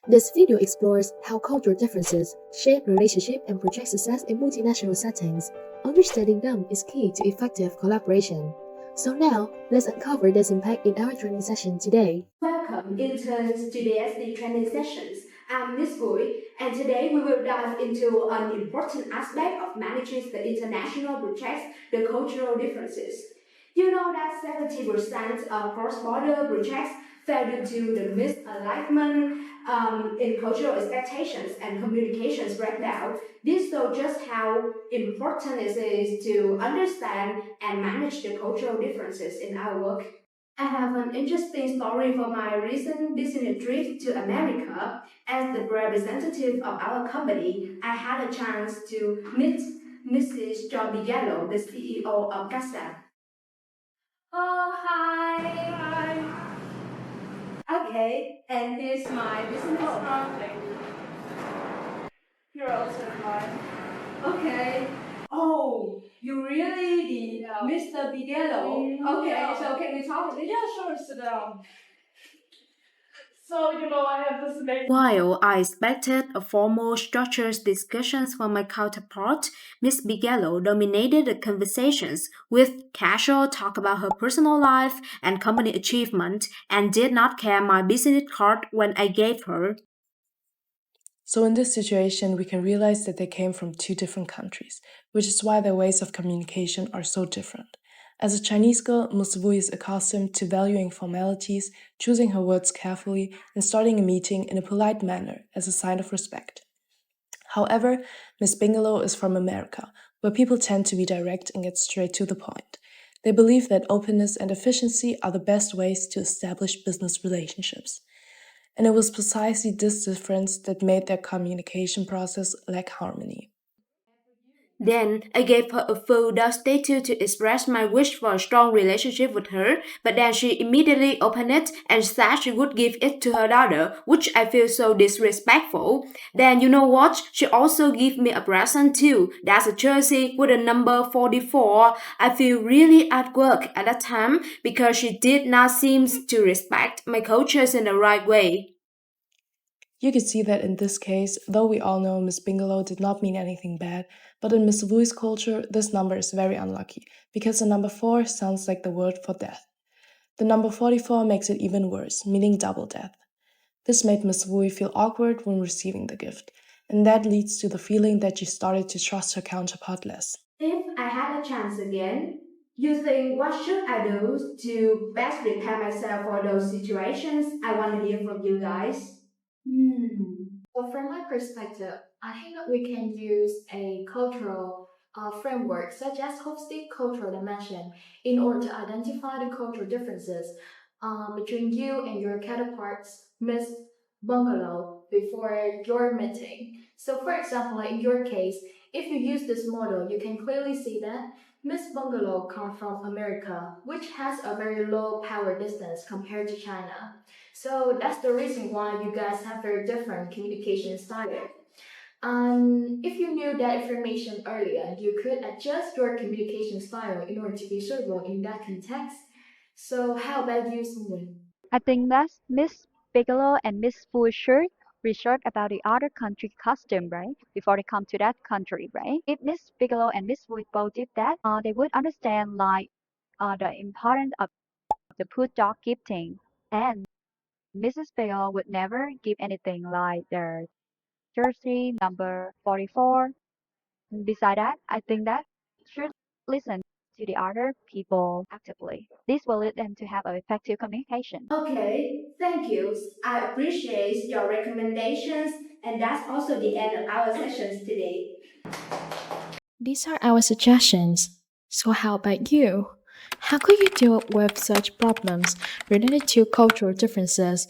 This video explores how cultural differences shape relationship and project success in multinational settings. Understanding them is key to effective collaboration. So now, let's uncover this impact in our training session today. Welcome, interns, to the SD training sessions. I'm Miss Gui, and today we will dive into an important aspect of managing the international projects, the cultural differences. You know that 70% of cross-border projects fail due to the misalignment in cultural expectations and communications breakdown. This shows just how important it is to understand and manage the cultural differences in our work. I have an interesting story for my recent business trip to America. As the representative of our company, I had a chance to meet Mrs. John Bigello, the CEO of CASA. Oh, hi. Hi. Okay, and here's my business card. You're also mine. Okay. Oh, you really the Mr. Bigello? Okay, yeah. So can we talk? Yeah, sure, sit down. I have this amazing. While I expected a formal, structured discussions from my counterpart, Miss Bigelow dominated the conversations with casual talk about her personal life and company achievement and did not care my business card when I gave her. So in this situation, we can realize that they came from two different countries, which is why their ways of communication are so different. As a Chinese girl, Ms. Wu is accustomed to valuing formalities, choosing her words carefully, and starting a meeting in a polite manner as a sign of respect. However, Ms. Bigelow is from America, where people tend to be direct and get straight to the point. They believe that openness and efficiency are the best ways to establish business relationships. And it was precisely this difference that made their communication process lack harmony. Then I gave her a full statue to express my wish for a strong relationship with her, but then she immediately opened it and said she would give it to her daughter, which I feel so disrespectful. Then you know what? She also gave me a present too. That's a jersey with a number 44. I feel really at work at that time because she did not seem to respect my cultures in the right way. You could see that in this case, though we all know Miss Bigelow did not mean anything bad, but in Miss Wu's culture, this number is very unlucky, because the number 4 sounds like the word for death. The number 44 makes it even worse, meaning double death. This made Miss Wu feel awkward when receiving the gift, and that leads to the feeling that she started to trust her counterpart less. If I had a chance again, you think what should I do to best prepare myself for those situations? I want to hear from you guys. Well, from my perspective, I think that we can use a cultural framework such as holistic cultural dimension in order to identify the cultural differences between you and your counterparts, Miss Bungalow, before your meeting. So, for example, in your case, if you use this model, you can clearly see that Miss Bungalow comes from America, which has a very low power distance compared to China. So that's the reason why you guys have very different communication style. If you knew that information earlier, you could adjust your communication style in order to be suitable in that context. So how about you, Sungwoon? I think that Miss Bigelow and Miss Fu should research about the other country custom, right? Before they come to that country, right? If Miss Bigelow and Miss Fu both did that, they would understand like the importance of the put dog gifting. And Mrs. Bigelow would never give anything like their jersey number 44. Beside that, I think that should listen to the other people actively. This will lead them to have an effective communication. Okay, thank you. I appreciate your recommendations, and that's also the end of our sessions today. These are our suggestions. So, how about you? How could you deal with such problems related to cultural differences?